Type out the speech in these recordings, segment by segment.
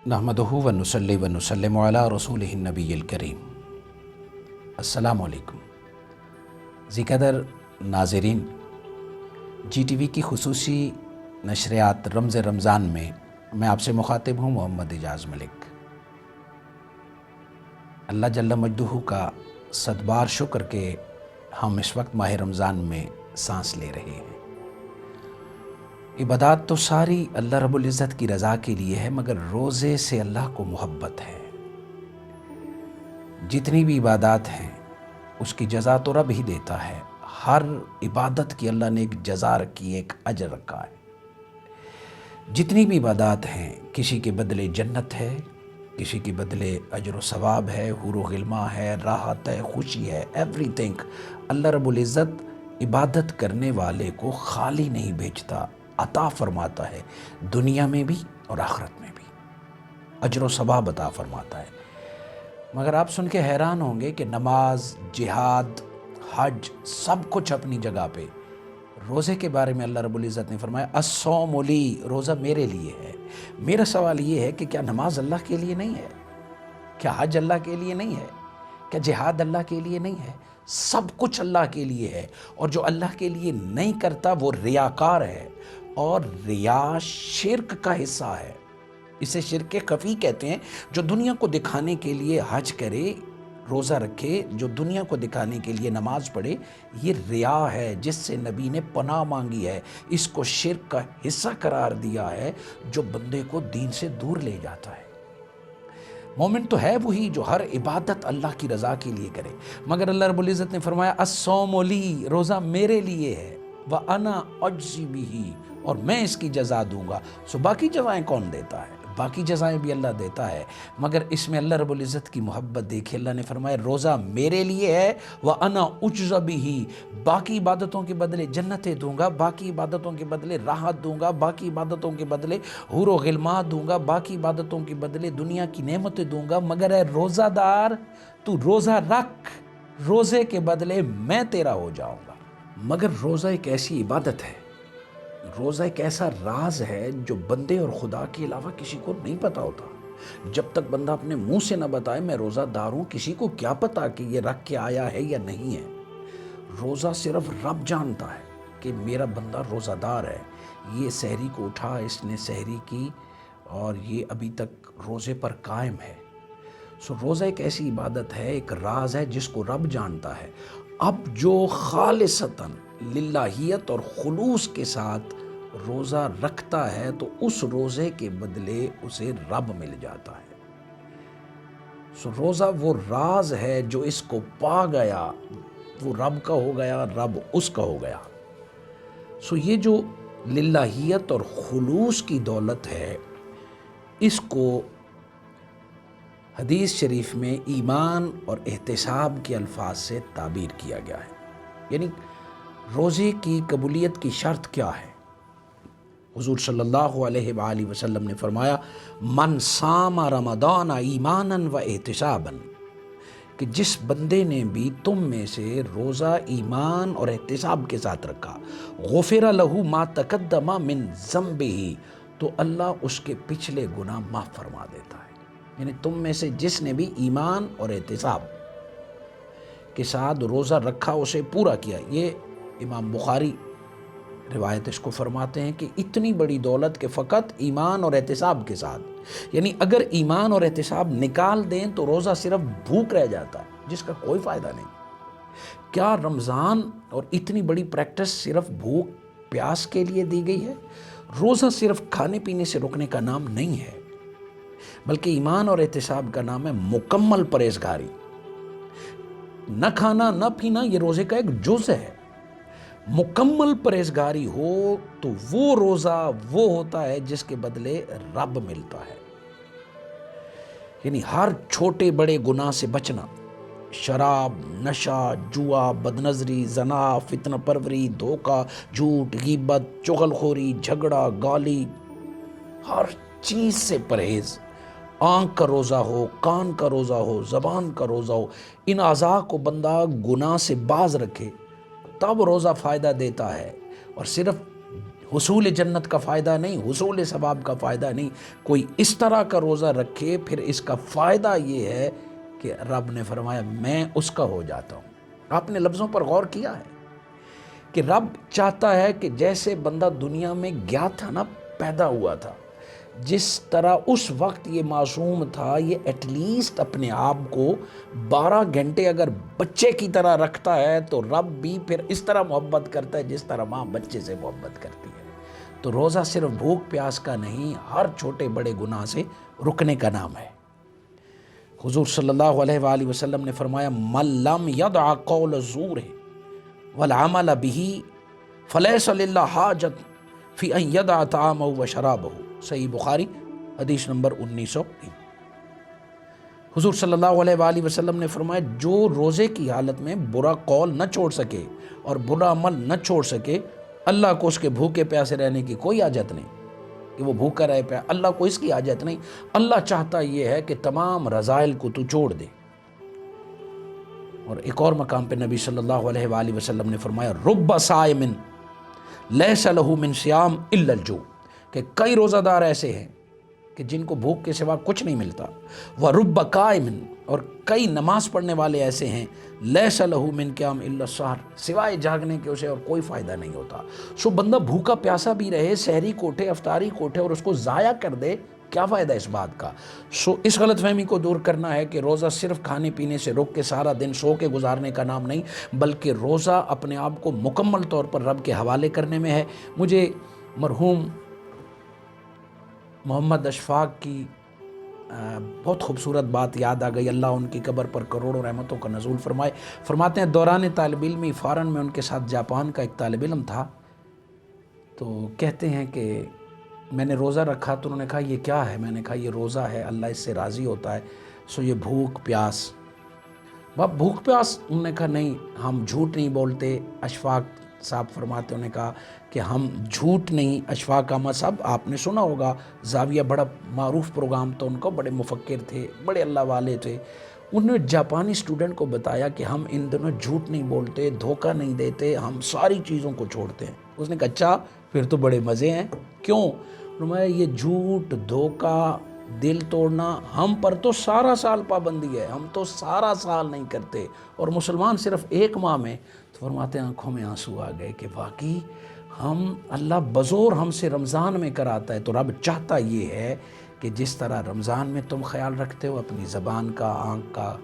نحمدہ و نصلی و نسلم علی رسولہ النبی الکریم۔ السلام علیکم ذی قدر ناظرین، جی ٹی وی کی خصوصی نشریات رمز رمضان میں آپ سے مخاطب ہوں محمد اعجاز ملک۔ اللہ جل مجدہ کا صد بار شکر کہ ہم اس وقت ماہ رمضان میں سانس لے رہے ہیں۔ عبادات تو ساری اللہ رب العزت کی رضا کے لیے ہے، مگر روزے سے اللہ کو محبت ہے۔ جتنی بھی عبادات ہیں اس کی جزا تو رب ہی دیتا ہے۔ ہر عبادت کی اللہ نے ایک جزا رکھی ہے، ایک اجر رکھا ہے۔ جتنی بھی عبادات ہیں کسی کے بدلے جنت ہے، کسی کے بدلے اجر و ثواب ہے، حور و غلماں ہے، راحت ہے، خوشی ہے، ایوری تھنگ۔ اللہ رب العزت عبادت کرنے والے کو خالی نہیں بھیجتا، عطا فرماتا ہے، دنیا میں بھی اور آخرت میں بھی اجر و ثواب عطا فرماتا ہے۔ مگر آپ سن کے حیران ہوں گے کہ نماز، جہاد، حج سب کچھ اپنی جگہ پہ، روزے کے بارے میں اللہ رب العزت نے فرمایا الصوم لی، روزہ میرے لیے ہے۔ میرا سوال یہ ہے کہ کیا نماز اللہ کے لیے نہیں ہے؟ کیا حج اللہ کے لیے نہیں ہے؟ کیا جہاد اللہ کے لیے نہیں ہے؟ سب کچھ اللہ کے لیے ہے، اور جو اللہ کے لیے نہیں کرتا وہ ریاکار ہے، اور ریا شرک کا حصہ ہے۔ اسے شرک خفی کہتے ہیں۔ جو دنیا کو دکھانے کے لیے حج کرے، روزہ رکھے، جو دنیا کو دکھانے کے لیے نماز پڑھے، یہ ریا ہے جس سے نبی نے پناہ مانگی ہے۔ اس کو شرک کا حصہ قرار دیا ہے جو بندے کو دین سے دور لے جاتا ہے۔ مومن تو ہے وہی جو ہر عبادت اللہ کی رضا کے لیے کرے، مگر اللہ رب العزت نے فرمایا الصوم لی، روزہ میرے لیے ہے، وَأَنَا أَجْزِي بِهِ، اور میں اس کی جزا دوں گا۔ باقی جزائیں کون دیتا ہے؟ باقی جزائیں بھی اللہ دیتا ہے، مگر اس میں اللہ رب العزت کی محبت دیکھے۔ اللہ نے فرمایا روزہ میرے لیے ہے، وَأَنَا أُجْزَ بِهِ، باقی عبادتوں کے بدلے جنتیں دوں گا، باقی عبادتوں کے بدلے راحت دوں گا، باقی عبادتوں کے بدلے حور و غلماں دوں گا، باقی عبادتوں کے بدلے دنیا کی نعمتیں دوں گا۔ مگر اے روزہ دار، تو روزہ رکھ، روزے کے بدلے میں تیرا ہو جاؤں گا۔ مگر روزہ ایک ایسی عبادت ہے، روزہ ایک ایسا راز ہے جو بندے اور خدا کے علاوہ کسی کو نہیں پتا ہوتا۔ جب تک بندہ اپنے منہ سے نہ بتائے میں روزہ دار ہوں، کسی کو کیا پتا کہ یہ رکھ کے آیا ہے یا نہیں ہے۔ روزہ صرف رب جانتا ہے کہ میرا بندہ روزہ دار ہے، یہ سحری کو اٹھا، اس نے سحری کی اور یہ ابھی تک روزے پر قائم ہے۔ روزہ ایک ایسی عبادت ہے، ایک راز ہے جس کو رب جانتا ہے۔ اب جو خالصتاً للہیت اور خلوص کے ساتھ روزہ رکھتا ہے تو اس روزے کے بدلے اسے رب مل جاتا ہے۔ روزہ وہ راز ہے جو اس کو پا گیا، وہ رب کا ہو گیا، رب اس کا ہو گیا۔ یہ جو للہیت اور خلوص کی دولت ہے، اس کو حدیث شریف میں ایمان اور احتساب کے الفاظ سے تعبیر کیا گیا ہے۔ یعنی روزے کی قبولیت کی شرط کیا ہے؟ حضور صلی اللہ علیہ وآلہ وسلم نے فرمایا من صام رمضان ایمانا و احتسابا، کہ جس بندے نے بھی تم میں سے روزہ ایمان اور احتساب کے ساتھ رکھا، غفر لہ ما تقدم من ذنبہ، تو اللہ اس کے پچھلے گناہ معاف فرما دیتا ہے۔ یعنی تم میں سے جس نے بھی ایمان اور احتساب کے ساتھ روزہ رکھا، اسے پورا کیا۔ یہ امام بخاری روایت اس کو فرماتے ہیں کہ اتنی بڑی دولت کہ فقط ایمان اور احتساب کے ساتھ، یعنی اگر ایمان اور احتساب نکال دیں تو روزہ صرف بھوک رہ جاتا ہے جس کا کوئی فائدہ نہیں۔ کیا رمضان اور اتنی بڑی پریکٹس صرف بھوک پیاس کے لیے دی گئی ہے؟ روزہ صرف کھانے پینے سے رکنے کا نام نہیں ہے، بلکہ ایمان اور احتساب کا نام ہے مکمل پرہیزگاری۔ نہ کھانا نہ پینا یہ روزے کا ایک جز ہے۔ مکمل پرہیزگاری ہو تو وہ روزہ وہ ہوتا ہے جس کے بدلے رب ملتا ہے۔ یعنی ہر چھوٹے بڑے گناہ سے بچنا، شراب، نشہ، جوا، بدنظری، زنا، فتنہ پروری، دھوکہ، جھوٹ، غیبت، چغل خوری، جھگڑا، گالی، ہر چیز سے پرہیز۔ آنکھ کا روزہ ہو، کان کا روزہ ہو، زبان کا روزہ ہو، ان اعضاء کو بندہ گناہ سے باز رکھے، تب روزہ فائدہ دیتا ہے۔ اور صرف حصول جنت کا فائدہ نہیں، حصول ثواب کا فائدہ نہیں۔ کوئی اس طرح کا روزہ رکھے، پھر اس کا فائدہ یہ ہے کہ رب نے فرمایا میں اس کا ہو جاتا ہوں۔ آپ نے لفظوں پر غور کیا ہے کہ رب چاہتا ہے کہ جیسے بندہ دنیا میں گیا تھا نا، پیدا ہوا تھا، جس طرح اس وقت یہ معصوم تھا، یہ ایٹ لیسٹ اپنے آپ کو 12 گھنٹے اگر بچے کی طرح رکھتا ہے تو رب بھی پھر اس طرح محبت کرتا ہے جس طرح ماں بچے سے محبت کرتی ہے۔ تو روزہ صرف بھوک پیاس کا نہیں، ہر چھوٹے بڑے گناہ سے رکنے کا نام ہے۔ حضور صلی اللہ علیہ وآلہ وسلم نے فرمایا من لم یدع قول الزور والعمل به فلیس للہ حاجت فی ان یدع طعامہ و شرابہ، صحیح بخاری حدیث نمبر 1903۔ حضور صلی اللہ علیہ وآلہ وسلم نے فرمایا جو روزے کی حالت میں برا قول نہ چھوڑ سکے اور برا عمل نہ چھوڑ سکے، اللہ کو اس کے بھوکے پیاسے رہنے کی کوئی حاجت نہیں کہ وہ بھوکا رہے پیا، اللہ کو اس کی حاجت نہیں۔ اللہ چاہتا یہ ہے کہ تمام رذائل کو تو چھوڑ دے۔ اور ایک اور مقام پہ نبی صلی اللہ علیہ وآلہ وسلم نے فرمایا رب صائم لیس لہ من صیام الا الجوع، کہ کئی روزہ دار ایسے ہیں کہ جن کو بھوک کے سوا کچھ نہیں ملتا، ورب قائم، اور کئی نماز پڑھنے والے ایسے ہیں لیس لہ من قیام الا السحر، سوائے جاگنے کے اسے اور کوئی فائدہ نہیں ہوتا۔ سو بندہ بھوکا پیاسا بھی رہے، سحری کو اٹھے، افطاری کو اٹھے اور اس کو ضائع کر دے، کیا فائدہ اس بات کا؟ سو اس غلط فہمی کو دور کرنا ہے کہ روزہ صرف کھانے پینے سے رک کے سارا دن سو کے گزارنے کا نام نہیں، بلکہ روزہ اپنے آپ کو مکمل طور پر رب کے حوالے کرنے میں ہے۔ مجھے مرحوم محمد اشفاق کی بہت خوبصورت بات یاد آ گئی، اللہ ان کی قبر پر کروڑوں رحمتوں کا نزول فرمائے۔ فرماتے ہیں دوران طالب علمی فارن میں ان کے ساتھ جاپان کا ایک طالب علم تھا، تو کہتے ہیں کہ میں نے روزہ رکھا تو انہوں نے کہا یہ کیا ہے؟ میں نے کہا یہ روزہ ہے، اللہ اس سے راضی ہوتا ہے، سو یہ بھوک پیاس۔ باپ بھوک پیاس؟ انہوں نے کہا نہیں، ہم جھوٹ نہیں بولتے۔ اشفاق صاحب فرماتے، انہوں نے کہا کہ ہم جھوٹ نہیں، اشفاق احمد صاحب آپ نے سنا ہوگا، زاویہ بڑا معروف پروگرام تھا ان کو، بڑے مفکر تھے، بڑے اللہ والے تھے۔ انہوں نے جاپانی اسٹوڈنٹ کو بتایا کہ ہم ان دنوں جھوٹ نہیں بولتے، دھوکہ نہیں دیتے، ہم ساری چیزوں کو چھوڑتے ہیں۔ اس نے کہا اچھا پھر تو بڑے مزے ہیں، کیوں؟ فرمایا یہ جھوٹ، دھوکہ، دل توڑنا ہم پر تو سارا سال پابندی ہے، ہم تو سارا سال نہیں کرتے، اور مسلمان صرف ایک ماہ میں۔ تو فرماتے ہیں آنکھوں میں آنسو آ گئے کہ واقعی ہم اللہ بزور ہم سے رمضان میں کراتا ہے۔ تو رب چاہتا یہ ہے کہ جس طرح رمضان میں تم خیال رکھتے ہو اپنی زبان کا، آنکھ کا،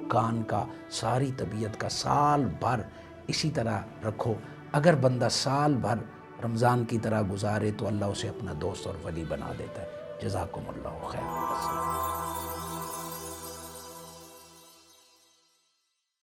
کان کا، ساری طبیعت کا، سال بھر اسی طرح رکھو۔ اگر بندہ سال بھر رمضان کی طرح گزارے تو اللہ اسے اپنا دوست اور ولی بنا دیتا ہے۔ جزاکم اللہ خیر۔